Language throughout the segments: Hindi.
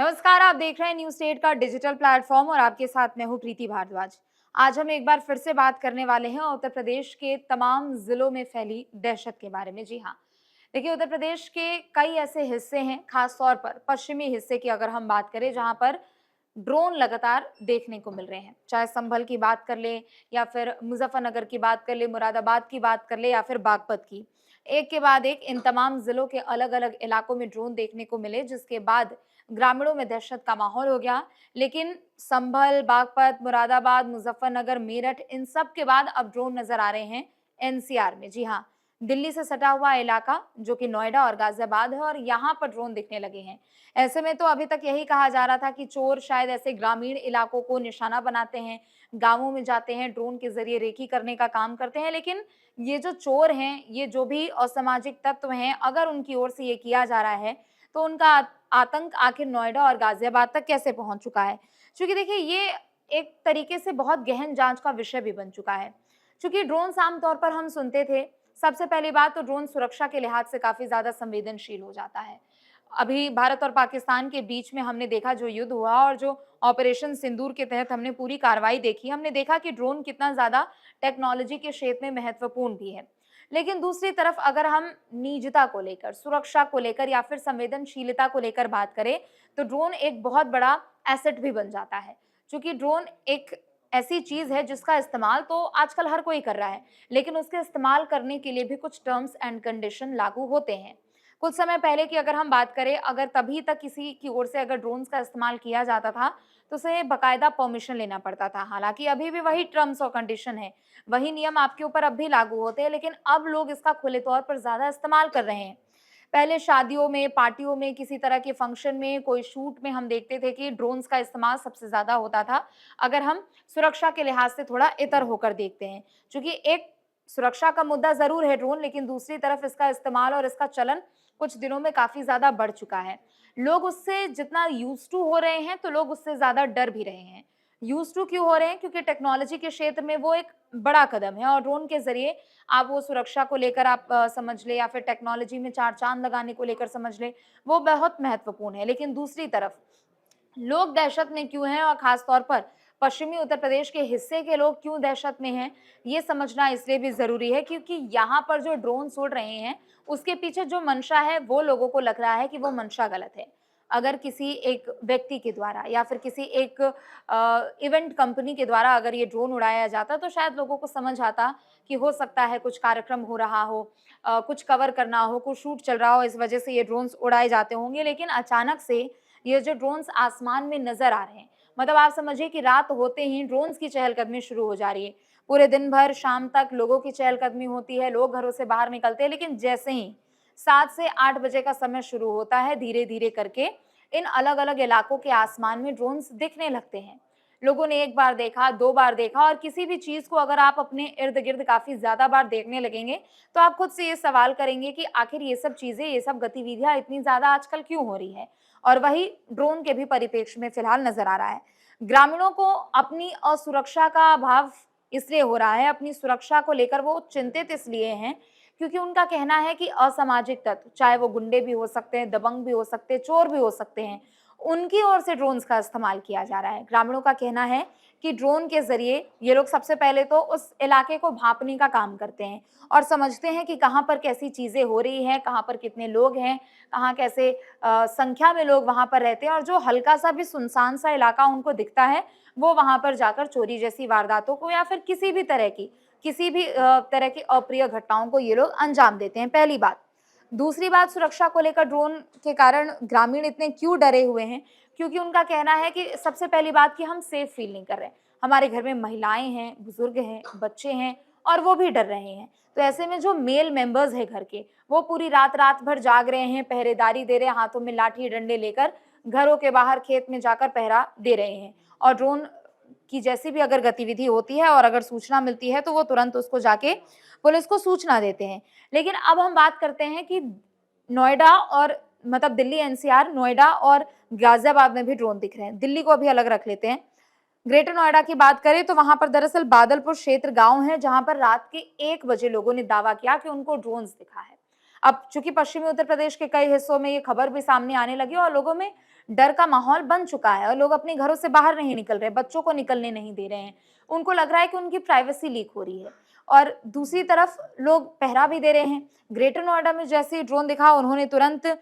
नमस्कार, आप देख रहे हैं न्यूज स्टेट का डिजिटल प्लेटफॉर्म और आपके साथ मैं हूं प्रीति भारद्वाज। आज हम एक बार फिर से बात करने वाले हैं उत्तर प्रदेश के तमाम जिलों में फैली दहशत के बारे में। जी हाँ, देखिए उत्तर प्रदेश के कई ऐसे हिस्से हैं, खास तौर पर पश्चिमी हिस्से की अगर हम बात करें, जहां पर ड्रोन लगातार देखने को मिल रहे हैं। चाहे संभल की बात कर ले या फिर मुजफ्फरनगर की बात कर ले, मुरादाबाद की बात कर ले या फिर बागपत की, एक के बाद एक इन तमाम जिलों के अलग अलग इलाकों में ड्रोन देखने को मिले, जिसके बाद ग्रामीणों में दहशत का माहौल हो गया। लेकिन संभल, बागपत, मुरादाबाद, मुजफ्फरनगर, मेरठ, इन सब के बाद अब ड्रोन नजर आ रहे हैं एनसीआर में। जी हाँ, दिल्ली से सटा हुआ इलाका जो कि नोएडा और गाजियाबाद है, और यहाँ पर ड्रोन दिखने लगे हैं। ऐसे में तो अभी तक यही कहा जा रहा था कि चोर शायद ऐसे ग्रामीण इलाकों को निशाना बनाते हैं, गांवों में जाते हैं, ड्रोन के जरिए रेकी करने का काम करते हैं। लेकिन ये जो चोर हैं, ये जो भी असामाजिक तत्व हैं, अगर उनकी ओर से ये किया जा रहा है, तो उनका आतंक आखिर नोएडा और गाजियाबाद तक कैसे पहुंच चुका है? क्योंकि देखिए, ये एक तरीके से बहुत गहन जांच का विषय भी बन चुका है। क्योंकि ड्रोन्स आमतौर पर हम सुनते थे, सबसे पहली बात तो ड्रोन सुरक्षा के लिहाज से काफी ज्यादा संवेदनशील हो जाता है। अभी भारत और पाकिस्तान के बीच में हमने देखा जो युद्ध हुआ, और जो ऑपरेशन सिंदूर के तहत हमने पूरी कार्रवाई देखी, हमने देखा कि ड्रोन कितना ज्यादा टेक्नोलॉजी के क्षेत्र में महत्वपूर्ण भी है। लेकिन दूसरी तरफ अगर हम निजता को लेकर, सुरक्षा को लेकर या फिर संवेदनशीलता को लेकर बात करें, तो ड्रोन एक बहुत बड़ा एसेट भी बन जाता है। क्योंकि ड्रोन एक ऐसी चीज है जिसका इस्तेमाल तो आजकल हर कोई कर रहा है, लेकिन उसके इस्तेमाल करने के लिए भी कुछ टर्म्स एंड कंडीशन लागू होते हैं। कुछ समय पहले की अगर हम बात करें, अगर तभी तक किसी की ओर से अगर ड्रोन्स का इस्तेमाल किया जाता था, तो उसे बाकायदा परमिशन लेना पड़ता था। हालांकि अभी भी वही टर्म्स और कंडीशन है, वही नियम आपके ऊपर अब भी लागू होते हैं, लेकिन अब लोग इसका खुले तौर पर ज्यादा इस्तेमाल कर रहे हैं। पहले शादियों में, पार्टियों में, किसी तरह के फंक्शन में, कोई शूट में हम देखते थे कि ड्रोन्स का इस्तेमाल सबसे ज्यादा होता था। अगर हम सुरक्षा के लिहाज से थोड़ा इतर होकर देखते हैं, क्योंकि एक सुरक्षा का मुद्दा जरूर है ड्रोन, लेकिन दूसरी तरफ इसका इस्तेमाल और इसका चलन कुछ दिनों में काफी ज्यादा बढ़ चुका है। लोग उससे जितना यूज टू हो रहे हैं, तो लोग उससे ज्यादा डर भी रहे हैं। यूज टू क्यों हो रहे हैं? क्योंकि टेक्नोलॉजी के क्षेत्र में वो एक बड़ा कदम है, और ड्रोन के जरिए आप वो सुरक्षा को लेकर आप समझ ले, या फिर टेक्नोलॉजी में चार चांद लगाने को लेकर समझ ले, वो बहुत महत्वपूर्ण है। लेकिन दूसरी तरफ लोग दहशत में क्यों हैं, और खास तौर पर पश्चिमी उत्तर प्रदेश के हिस्से के लोग क्यों दहशत में हैं, ये समझना इसलिए भी जरूरी है क्योंकि यहाँ पर जो ड्रोन उड़ रहे हैं, उसके पीछे जो मंशा है, वो लोगों को लग रहा है कि वो मंशा गलत है। अगर किसी एक व्यक्ति के द्वारा या फिर किसी एक इवेंट कंपनी के द्वारा अगर ये ड्रोन उड़ाया जाता, तो शायद लोगों को समझ आता कि हो सकता है कुछ कार्यक्रम हो रहा हो, कुछ कवर करना हो, कुछ शूट चल रहा हो, इस वजह से ये ड्रोन्स उड़ाए जाते होंगे। लेकिन अचानक से ये जो ड्रोन्स आसमान में नजर आ रहे हैं, मतलब आप समझिए कि रात होते ही ड्रोन्स की चहलकदमी शुरू हो जा रही है। पूरे दिन भर शाम तक लोगों की चहलकदमी होती है, लोग घरों से बाहर निकलते हैं, लेकिन जैसे ही 7 से 8 बजे का समय शुरू होता है, धीरे धीरे करके इन अलग अलग इलाकों के आसमान में ड्रोन्स दिखने लगते हैं। लोगों ने एक बार देखा, 2 बार देखा, और किसी भी चीज को अगर आप अपने इर्द गिर्द काफी ज्यादा बार देखने लगेंगे, तो आप खुद से ये सवाल करेंगे कि आखिर ये सब चीजें, ये सब गतिविधियां इतनी ज्यादा आजकल क्यों हो रही है। और वही ड्रोन के भी परिप्रेक्ष्य में फिलहाल नजर आ रहा है। ग्रामीणों को अपनी असुरक्षा का अभाव इसलिए हो रहा है, अपनी सुरक्षा को लेकर वो चिंतित इसलिए हैं, क्योंकि उनका कहना है कि असामाजिक तत्व, चाहे वो गुंडे भी हो सकते हैं, दबंग भी हो सकते हैं, चोर भी हो सकते हैं, उनकी ओर से ड्रोन्स का इस्तेमाल किया जा रहा है। ग्रामीणों का कहना है कि ड्रोन के जरिए ये लोग सबसे पहले तो उस इलाके को भांपने का काम करते हैं, और समझते हैं कि कहाँ पर कैसी चीजें हो रही हैं, कहाँ पर कितने लोग हैं, कहाँ कैसे संख्या में लोग वहां पर रहते हैं, और जो हल्का सा भी सुनसान सा इलाका उनको दिखता है, वो वहां पर जाकर चोरी जैसी वारदातों को या फिर किसी भी तरह की अप्रिय घटनाओं को ये लोग अंजाम देते हैं। पहली बात। दूसरी बात, सुरक्षा को लेकर ड्रोन के कारण ग्रामीण इतने क्यों डरे हुए हैं? क्योंकि उनका कहना है कि सबसे पहली बात कि हम सेफ फील नहीं कर रहे। हमारे घर में महिलाएं हैं, बुजुर्ग हैं, बच्चे हैं, और वो भी डर रहे हैं। तो ऐसे में जो मेल मेंबर्स हैं घर के, वो पूरी रात रात भर जाग रहे हैं, पहरेदारी दे रहे हैं, हाथों में लाठी डंडे लेकर घरों के बाहर खेत में जाकर पहरा दे रहे हैं। और ड्रोन की जैसी भी अगर गतिविधि होती है और अगर सूचना मिलती है, तो वो तुरंत उसको जाके पुलिस को सूचना देते हैं। लेकिन अब हम बात करते हैं कि नोएडा और मतलब दिल्ली एनसीआर, नोएडा और गाजियाबाद में भी ड्रोन दिख रहे हैं। दिल्ली को अभी अलग रख लेते हैं। ग्रेटर नोएडा की बात करें तो वहां पर दरअसल बादलपुर क्षेत्र गांव है, जहां पर रात के 1 बजे लोगों ने दावा किया कि उनको ड्रोन्स दिखा है। अब चूंकि पश्चिमी उत्तर प्रदेश के कई हिस्सों में ये खबर भी सामने आने लगी और लोगों में डर का माहौल बन चुका है और लोग अपने घरों से बाहर नहीं निकल रहे, बच्चों को निकलने नहीं दे रहे हैं। उनको लग रहा है कि उनकी प्राइवेसी लीक हो रही है और दूसरी तरफ लोग पहरा भी दे रहे हैं। ग्रेटर नोएडा में जैसे ही ड्रोन दिखा, उन्होंने तुरंत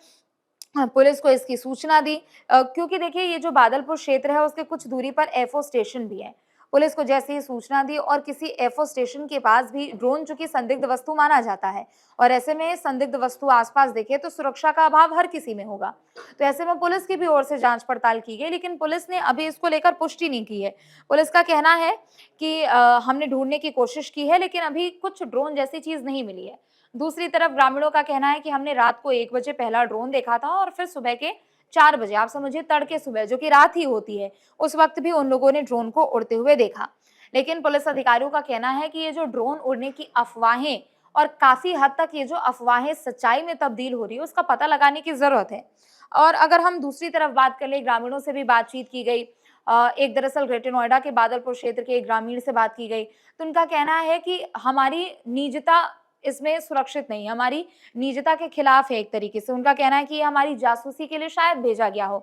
पुलिस को इसकी सूचना दी, क्योंकि देखिए ये जो बादलपुर क्षेत्र है उसके कुछ दूरी पर एफओ स्टेशन भी है। पुलिस को जैसे ही सूचना दी और किसी एफओ स्टेशन के पास भी ड्रोन, चूंकि संदिग्ध वस्तु माना जाता है और ऐसे में संदिग्ध वस्तु आसपास दिखे तो सुरक्षा का अभाव हर किसी में होगा। तो ऐसे में पुलिस की भी ओर से जांच पड़ताल की गई, लेकिन पुलिस ने अभी इसको लेकर पुष्टि नहीं की है। पुलिस का कहना है कि हमने ढूंढने की कोशिश की है, लेकिन अभी कुछ ड्रोन जैसी चीज नहीं मिली है। दूसरी तरफ ग्रामीणों का कहना है कि हमने रात को 1 बजे पहला ड्रोन देखा था और फिर सुबह के 4 बजे, आप समझिए तड़के सुबह, जो कि रात ही होती है, उस वक्त भी उन लोगों ने ड्रोन को उड़ते हुए देखा। लेकिन पुलिस अधिकारियों का कहना है कि ये जो ड्रोन उड़ने की अफवाहें और काफी हद तक ये जो अफवाहें सच्चाई में तब्दील हो रही है, उसका पता लगाने की जरूरत है। और अगर हम दूसरी तरफ बात कर ले, ग्रामीणों से भी बातचीत की गई। एक दरअसल ग्रेटर नोएडा के बादलपुर क्षेत्र के एक ग्रामीण से बात की गई, तो उनका कहना है कि हमारी निजता इसमें सुरक्षित नहीं है, हमारी निजता के खिलाफ है। एक तरीके से उनका कहना है कि ये हमारी जासूसी के लिए शायद भेजा गया हो,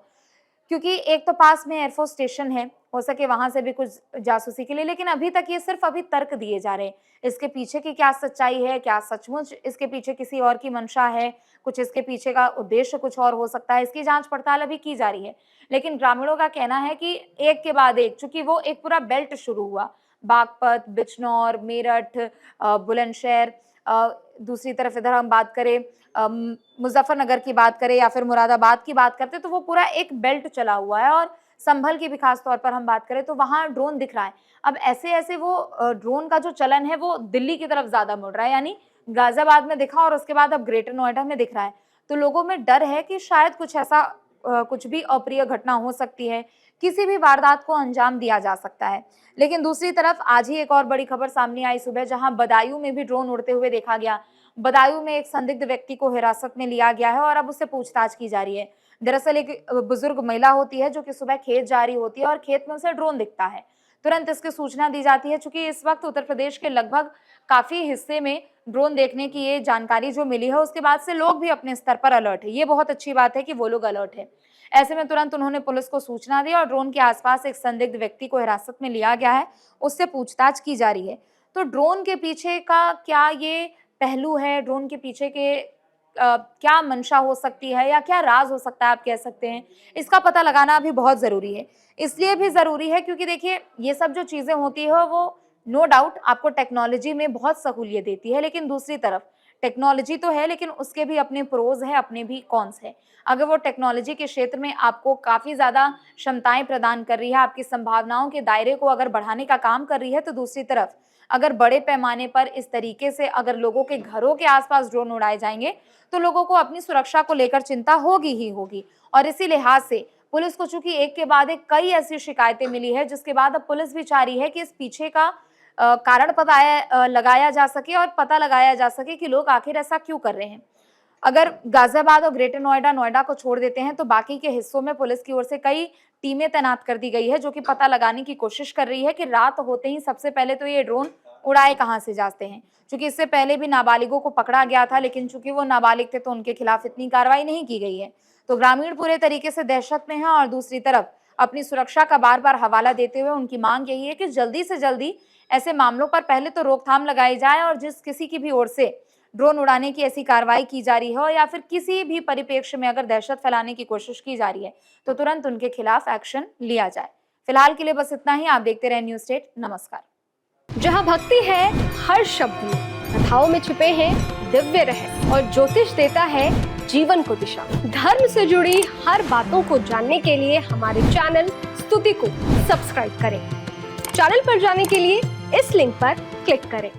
क्योंकि एक तो पास में एयरफोर्स स्टेशन है, हो सके वहां से भी कुछ जासूसी के लिए, लेकिन अभी तक ये सिर्फ अभी तर्क दिए जा रहे हैं। इसके पीछे की क्या सच्चाई है, क्या सचमुच इसके पीछे किसी और की मंशा है, कुछ इसके पीछे का उद्देश्य कुछ और हो सकता है, इसकी जांच पड़ताल अभी की जा रही है। लेकिन ग्रामीणों का कहना है कि एक के बाद एक, चूंकि वो एक पूरा बेल्ट शुरू हुआ, बागपत, बिजनौर, मेरठ, बुलंदशहर, दूसरी तरफ इधर हम बात करें मुजफ्फरनगर की बात करें या फिर मुरादाबाद की बात करते, तो वो पूरा एक बेल्ट चला हुआ है। और संभल की भी खास तौर पर हम बात करें तो वहां ड्रोन दिख रहा है। अब ऐसे ऐसे वो ड्रोन का जो चलन है वो दिल्ली की तरफ ज्यादा मुड़ रहा है, यानी गाजियाबाद में दिखा और उसके बाद अब ग्रेटर नोएडा में दिख रहा है। तो लोगों में डर है कि शायद कुछ ऐसा कुछ भी अप्रिय घटना हो सकती है, किसी भी वारदात को अंजाम दिया जा सकता है। लेकिन दूसरी तरफ आज ही एक और बड़ी खबर सामने आई सुबह, जहां बदायूं में भी ड्रोन उड़ते हुए देखा गया। बदायूं में एक संदिग्ध व्यक्ति को हिरासत में लिया गया है और अब उससे पूछताछ की जा रही है। दरअसल एक बुजुर्ग महिला होती है जो कि सुबह खेत जा रही होती है और खेत में उसे ड्रोन दिखता है। तुरंत इसकी सूचना दी जाती है। चूंकि इस वक्त उत्तर प्रदेश के लगभग काफी हिस्से में ड्रोन देखने की ये जानकारी जो मिली है, उसके बाद से लोग भी अपने स्तर पर अलर्ट है। ये बहुत अच्छी बात है कि वो लोग अलर्ट है। ऐसे में तुरंत उन्होंने पुलिस को सूचना दी और ड्रोन के आसपास एक संदिग्ध व्यक्ति को हिरासत में लिया गया है, उससे पूछताछ की जा रही है। तो ड्रोन के पीछे का क्या ये पहलू है, ड्रोन के पीछे के क्या मंशा हो सकती है या क्या राज हो सकता है, आप कह सकते हैं, इसका पता लगाना अभी बहुत जरूरी है। इसलिए भी जरूरी है क्योंकि देखिए ये सब जो चीजें होती है वो नो डाउट आपको टेक्नोलॉजी में बहुत सहूलियत देती है, लेकिन दूसरी तरफ टेक्नोलॉजी तो है लेकिन उसके भी अपने प्रोज है, अपने भी कॉन्स है। अगर वो टेक्नोलॉजी के क्षेत्र में आपको काफी ज्यादा क्षमताएं प्रदान कर रही है, आपकी संभावनाओं के दायरे को अगर बढ़ाने का काम कर रही है, तो दूसरी तरफ अगर बड़े पैमाने पर इस तरीके से अगर लोगों के घरों के आसपास ड्रोन उड़ाए जाएंगे तो लोगों को अपनी सुरक्षा को लेकर चिंता होगी ही होगी। और इसी लिहाज से पुलिस को चूंकि एक के बाद एक कई ऐसी शिकायतें मिली है, जिसके बाद अब पुलिस भी चाह रही है कि इस पीछे का कारण पता लगाया जा सके और पता लगाया जा सके कि लोग आखिर ऐसा क्यों कर रहे हैं। अगर गाजियाबाद और ग्रेटर नोएडा को छोड़ देते हैं तो बाकी के हिस्सों में पुलिस की ओर से कई टीमें तैनात कर दी गई है, जो कि पता लगाने की कोशिश कर रही है कि रात होते ही सबसे पहले तो ये ड्रोन उड़ाए कहां से जाते हैं। क्योंकि इससे पहले भी नाबालिगों को पकड़ा गया था, लेकिन चूंकि वो नाबालिग थे तो उनके खिलाफ इतनी कार्रवाई नहीं की गई है। तो ग्रामीण पूरे तरीके से दहशत में है और दूसरी तरफ अपनी सुरक्षा का बार बार हवाला देते हुए उनकी मांग यही है कि जल्दी से जल्दी ऐसे मामलों पर पहले तो रोकथाम लगाई जाए और जिस किसी की भी ओर से ड्रोन उड़ाने की ऐसी कार्रवाई की जा रही है या फिर किसी भी परिप्रेक्ष्य में अगर दहशत फैलाने की कोशिश की जा रही है तो तुरंत उनके खिलाफ एक्शन लिया जाए। फिलहाल के लिए बस इतना ही। आप देखते रहे न्यूज स्टेट। नमस्कार। जहां भक्ति है हर शब्द में, कथाओं में छुपे हैं दिव्य रहस्य और ज्योतिष देता है जीवन को दिशा। धर्म से जुड़ी हर बातों को जानने के लिए हमारे चैनल स्तुति को सब्सक्राइब करें। चैनल पर जाने के लिए इस लिंक पर क्लिक करें।